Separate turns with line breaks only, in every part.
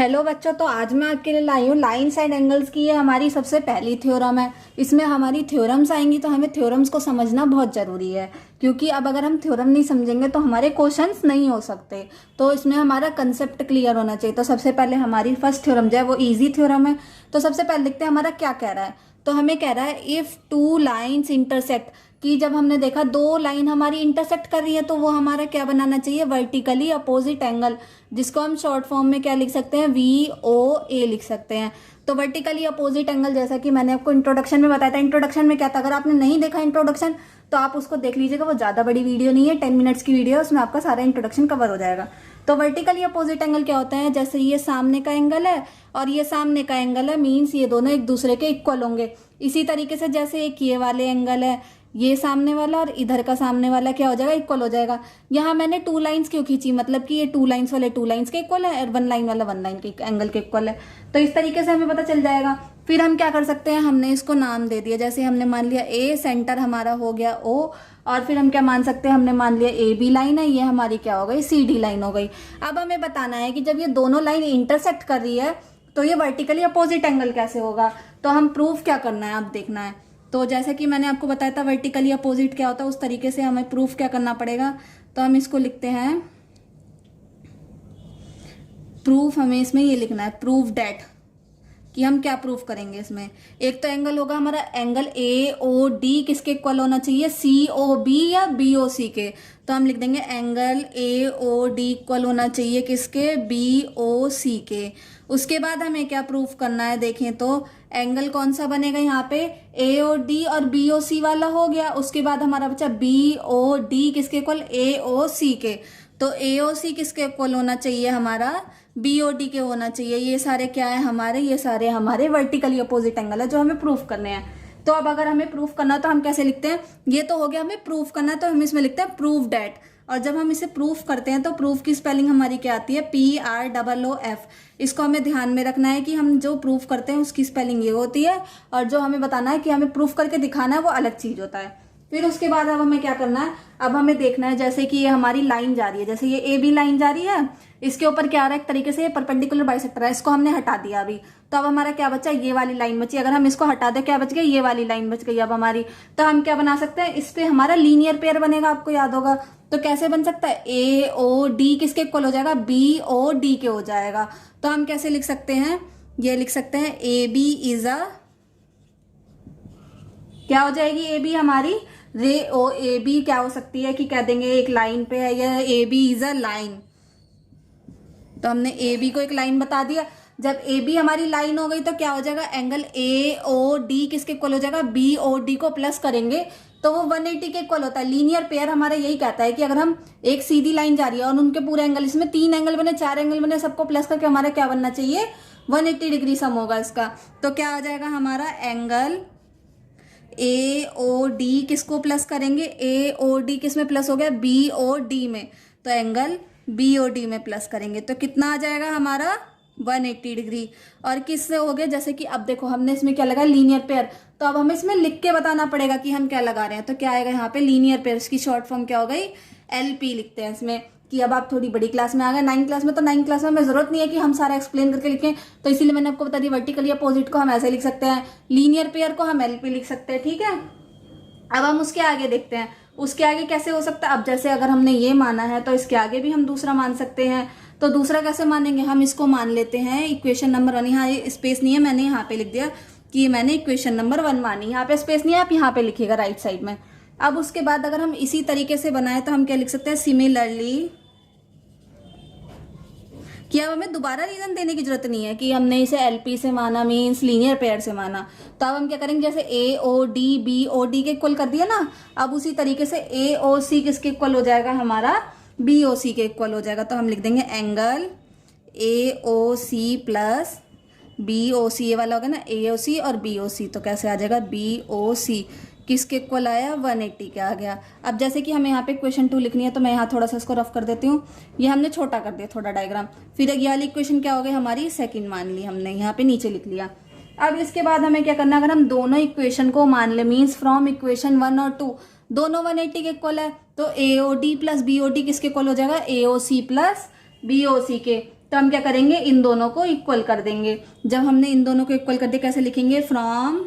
Hello बच्चों, तो आज मैं आपके लिए लाई हूँ लाइन्स एंड एंगल्स की। ये हमारी सबसे पहली थ्योरम है। इसमें हमारी थ्योरम्स आएंगी तो हमें थ्योरम्स को समझना बहुत ज़रूरी है, क्योंकि अब अगर हम थ्योरम नहीं समझेंगे तो हमारे क्वेश्चंस नहीं हो सकते। तो इसमें हमारा कंसेप्ट क्लियर होना चाहिए। तो सबसे पहले हमारी फर्स्ट थ्योरम जो है वो ईजी थ्योरम है। तो सबसे पहले देखते हैं हमारा क्या कह रहा है। तो हमें कह रहा है इफ़ टू लाइन्स इंटरसेक्ट, कि जब हमने देखा दो लाइन हमारी इंटरसेक्ट कर रही है तो वो हमारा क्या बनाना चाहिए, वर्टिकली अपोजिट एंगल, जिसको हम शॉर्ट फॉर्म में क्या लिख सकते हैं, VOA लिख सकते हैं। तो वर्टिकली अपोजिट एंगल, जैसा कि मैंने आपको इंट्रोडक्शन में बताया था। इंट्रोडक्शन में क्या था, अगर आपने नहीं देखा इंट्रोडक्शन तो आप उसको देख लीजिएगा। वो ज़्यादा बड़ी वीडियो नहीं है, 10 मिनट्स की वीडियो है, उसमें आपका सारा इंट्रोडक्शन कवर हो जाएगा। तो वर्टिकली अपोजिट एंगल क्या होता है, जैसे ये सामने का एंगल है और ये सामने का एंगल है, मीन्स ये दोनों एक दूसरे के इक्वल होंगे। इसी तरीके से जैसे एक ये वाले एंगल है, ये सामने वाला और इधर का सामने वाला क्या हो जाएगा, इक्वल हो जाएगा। यहाँ मैंने टू लाइंस क्यों खींची, मतलब कि ये टू लाइंस वाले टू लाइंस के इक्वल है और वन लाइन वाला वन लाइन के एंगल के इक्वल है। तो इस तरीके से हमें पता चल जाएगा। फिर हम क्या कर सकते हैं, हमने इसको नाम दे दिया। जैसे हमने मान लिया A, सेंटर हमारा हो गया O, और फिर हम क्या मान सकते हैं, हमने मान लिया AB लाइन है, ये हमारी क्या हो गई, CD लाइन हो गई। अब हमें बताना है कि जब ये दोनों लाइन इंटरसेक्ट कर रही है तो ये वर्टिकली अपोजिट एंगल कैसे होगा। तो हम प्रूफ क्या करना है, आप देखना है। तो जैसे कि मैंने आपको बताया था वर्टिकली अपोजिट क्या होता है, उस तरीके से हमें प्रूफ क्या करना पड़ेगा। तो हम इसको लिखते हैं प्रूफ, हमें इसमें ये लिखना है प्रूफ डेट, कि हम क्या प्रूफ करेंगे इसमें। एक तो एंगल होगा हमारा एंगल AOD, किसके इक्वल होना चाहिए, COB या BOC के। तो हम लिख देंगे एंगल AOD इक्वल होना चाहिए किसके, BOC के। उसके बाद हमें क्या प्रूफ करना है, देखें तो एंगल कौन सा बनेगा यहाँ पे, AOD और BOC वाला हो गया। उसके बाद हमारा बचा BOD, किसके इक्वल, AOC के। तो AOC किसके इक्वल होना चाहिए, हमारा BOD के होना चाहिए। ये सारे क्या है हमारे, ये सारे हमारे वर्टिकली अपोजिट एंगल है जो हमें प्रूफ करने हैं। तो अब अगर हमें प्रूफ करना तो हम कैसे लिखते हैं, ये तो हो गया हमें प्रूफ करना, तो हम इसमें लिखते हैं प्रूफ डेट। और जब हम इसे प्रूफ करते हैं तो प्रूफ की स्पेलिंग हमारी क्या आती है, PROOF। इसको हमें ध्यान में रखना है कि हम जो प्रूफ करते हैं उसकी स्पेलिंग ये होती है, और जो हमें बताना है कि हमें प्रूफ करके दिखाना है वो अलग चीज होता है। फिर उसके बाद अब हमें क्या करना है, अब हमें देखना है जैसे कि ये हमारी लाइन जा रही है, जैसे ये AB लाइन जा रही है, इसके ऊपर क्या आ रहा है, एक तरीके से ये परपेंडिकुलर बाइसेक्टर है, इसको हमने हटा दिया अभी। तो अब हमारा क्या बचा, ये वाली लाइन बची। अगर हम इसको हटा दें क्या बच गया, ये वाली लाइन बच गई अब हमारी। तो हम क्या बना सकते हैं, इस पे हमारा लीनियर पेयर बनेगा, आपको याद होगा। तो कैसे बन सकता है, AOD किसके इक्वल हो जाएगा, BOD के हो जाएगा। तो हम कैसे लिख सकते हैं, ये लिख सकते हैं AB इज अ, क्या हो जाएगी AB हमारी, रे ओ AB क्या हो सकती है कि कह देंगे एक लाइन पे है, या AB इज अ लाइन। तो हमने AB को एक लाइन बता दिया। जब AB हमारी लाइन हो गई तो क्या हो जाएगा, एंगल AOD किसके इक्वल हो जाएगा, BOD को प्लस करेंगे तो वो 180 के इक्वल होता है। लीनियर पेयर हमारा यही कहता है कि अगर हम एक सीधी लाइन जा रही है और उनके पूरे एंगल, इसमें 3 एंगल बने, 4 एंगल बने, सबको प्लस करके हमारा क्या बनना चाहिए, 180 डिग्री सम होगा इसका। तो क्या आ जाएगा हमारा एंगल AOD, किसको प्लस करेंगे, AOD किस में प्लस हो गया, BOD में। तो एंगल BOD में प्लस करेंगे तो कितना आ जाएगा हमारा, 180 डिग्री। और किससे हो गया, जैसे कि अब देखो हमने इसमें क्या लगा, लीनियर पेयर। तो अब हमें इसमें लिख के बताना पड़ेगा कि हम क्या लगा रहे हैं। तो क्या आएगा यहाँ पे, लीनियर पेयर, इसकी शॉर्ट फॉर्म क्या हो गई, LP लिखते हैं इसमें। कि अब आप थोड़ी बड़ी क्लास में आ गए, 9th क्लास में, तो 9th क्लास में हमें जरूरत नहीं है कि हम सारा एक्सप्लेन करके लिखें। तो इसीलिए मैंने आपको बता दिया, वर्टिकली अपोजिट को हम ऐसे लिख सकते हैं, लीनियर पेयर को हम LP लिख सकते हैं, ठीक है। अब हम उसके आगे देखते हैं, उसके आगे कैसे हो सकता है। अब जैसे अगर हमने ये माना है तो इसके आगे भी हम दूसरा मान सकते हैं। तो दूसरा कैसे मानेंगे, हम इसको मान लेते हैं इक्वेशन नंबर 1। यहाँ ये स्पेस नहीं है, मैंने यहाँ पे लिख दिया कि मैंने इक्वेशन नंबर 1 मानी। यहाँ पे स्पेस नहीं है, आप यहाँ पे लिखिएगा राइट साइड में। अब उसके बाद अगर हम इसी तरीके से बनाए तो हम क्या लिख सकते हैं, सिमिलरली, कि अब हमें दोबारा रीजन देने की जरूरत नहीं है कि हमने इसे LP से माना, मीन्स लीनियर पेयर से माना। तो अब हम क्या करेंगे, जैसे AOD BOD के इक्वल कर दिया ना, अब उसी तरीके से AOC किसके इक्वल हो जाएगा, हमारा BOC के इक्वल हो जाएगा। तो हम लिख देंगे एंगल AOC प्लस BOC, ये वाला होगा ना AOC और BOC। तो कैसे आ जाएगा, BOC किसके इक्वल आया, 180 के आ गया। अब जैसे कि हमें यहाँ पे क्वेश्चन 2 लिखनी है तो मैं यहाँ थोड़ा सा इसको रफ कर देती हूँ। ये हमने छोटा कर दिया थोड़ा डायग्राम। फिर ये वाली इक्वेशन क्या हो गई हमारी, सेकंड मान ली हमने, यहाँ पे नीचे लिख लिया। अब इसके बाद हमें क्या करना है, अगर हम दोनों इक्वेशन को मान ले, मीन्स फ्रॉम इक्वेशन 1 और 2 दोनों 180 के इक्वल है, तो AOD प्लस BOD किसके इक्वल हो जाएगा, AOC प्लस BOC के। तो हम क्या करेंगे, इन दोनों को इक्वल कर देंगे। जब हमने इन दोनों को इक्वल कर दिया, कैसे लिखेंगे, फ्रॉम,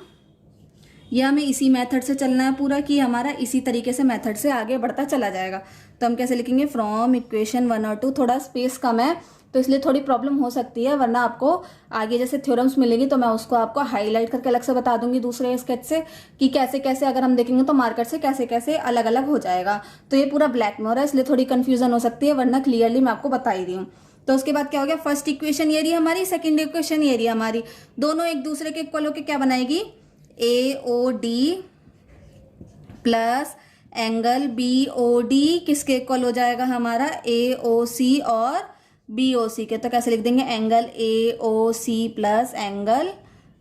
ये हमें इसी मेथड से चलना है पूरा, कि हमारा इसी तरीके से मेथड से आगे बढ़ता चला जाएगा। तो हम कैसे लिखेंगे, फ्रॉम इक्वेशन 1 और 2, थोड़ा स्पेस कम है तो इसलिए थोड़ी प्रॉब्लम हो सकती है, वरना आपको आगे जैसे थ्योरम्स मिलेंगी तो मैं उसको आपको हाईलाइट करके अलग से बता दूंगी दूसरे स्केच से, कि कैसे कैसे अगर हम देखेंगे तो मार्कर से कैसे कैसे अलग अलग हो जाएगा। तो ये पूरा ब्लैक में हो रहा है, इसलिए थोड़ी कंफ्यूजन हो सकती है, वरना क्लियरली मैं आपको बता ही रही हूँ। तो उसके बाद क्या हो गया, फर्स्ट इक्वेशन ये रही हमारी, सेकेंड इक्वेशन ये रही हमारी, दोनों एक दूसरे के इक्वल होकर क्या बनाएगी, AOD प्लस एंगल BOD किसके इक्वल हो जाएगा, हमारा AOC और BOC के। तो कैसे लिख देंगे, angle AOC plus angle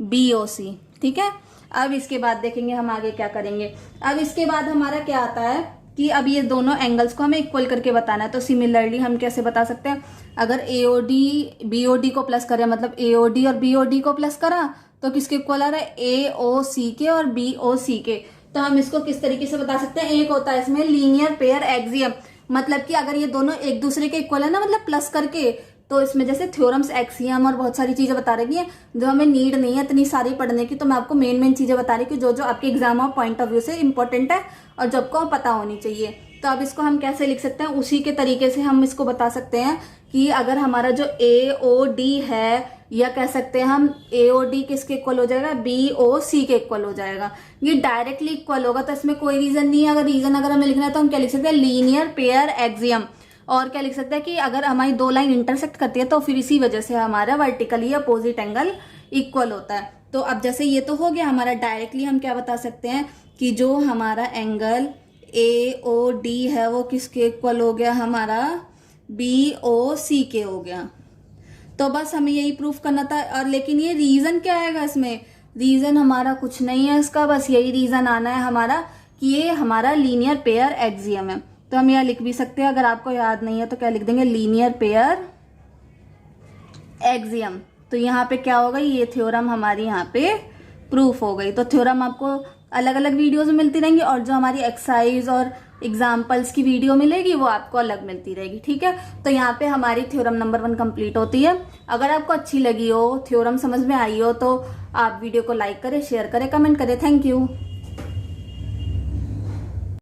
BOC, ठीक है। अब इसके बाद देखेंगे हम आगे क्या करेंगे। अब इसके बाद हमारा क्या आता है कि अब ये दोनों एंगल्स को हमें इक्वल करके बताना है। तो सिमिलरली हम कैसे बता सकते हैं, अगर AOD BOD को प्लस करें, मतलब AOD और BOD को प्लस करा तो किसके इक्वल आ रहा है, AOC के और BOC के। तो हम इसको किस तरीके से बता सकते हैं, एक होता है इसमें लीनियर पेयर एक्सियम, मतलब कि अगर ये दोनों एक दूसरे के इक्वल है ना, मतलब प्लस करके, तो इसमें जैसे थ्योरम्स, एक्सियम और बहुत सारी चीजें बता रही है जो हमें नीड नहीं है इतनी सारी पढ़ने की। तो मैं आपको मेन चीजें बता रही कि जो जो आपके एग्जाम और पॉइंट ऑफ व्यू से इंपॉर्टेंट है और जो आपको पता होनी चाहिए। तो अब इसको हम कैसे लिख सकते हैं, उसी के तरीके से हम इसको बता सकते हैं कि अगर हमारा जो AOD है, या कह सकते हैं हम AOD किसके इक्वल हो जाएगा, BOC के इक्वल हो जाएगा। ये डायरेक्टली इक्वल होगा, तो इसमें कोई रीजन नहीं है। अगर रीजन अगर हमें लिखना है तो हम क्या लिख सकते हैं, लीनियर पेयर एक्सियम। और क्या लिख सकते हैं कि अगर हमारी दो लाइन इंटरसेक्ट करती है तो फिर इसी वजह से हमारा वर्टिकली अपोजिट एंगल इक्वल होता है। तो अब जैसे ये तो हो गया हमारा, डायरेक्टली हम क्या बता सकते हैं कि जो हमारा एंगल AOD है वो किसके इक्वल हो गया, हमारा BOC के हो गया। तो बस हमें यही प्रूफ करना था। और लेकिन ये रीजन क्या आएगा इसमें, रीजन हमारा कुछ नहीं है इसका, बस यही रीजन आना है हमारा कि ये हमारा लीनियर पेयर एक्सियम है। तो हम यहाँ लिख भी सकते हैं, अगर आपको याद नहीं है तो क्या लिख देंगे, लीनियर पेयर एक्सियम। तो यहाँ पे क्या होगा, ये थ्योरम हमारी यहाँ पे प्रूफ हो गई। तो थ्योरम आपको अलग अलग वीडियोस में मिलती रहेंगी, और जो हमारी एक्सरसाइज और एग्जाम्पल्स की वीडियो मिलेगी वो आपको अलग मिलती रहेगी, ठीक है। तो यहाँ पे हमारी थ्योरम नंबर 1 कंप्लीट होती है। अगर आपको अच्छी लगी हो, थ्योरम समझ में आई हो, तो आप वीडियो को लाइक करें, शेयर करें, कमेंट करें। Thank you.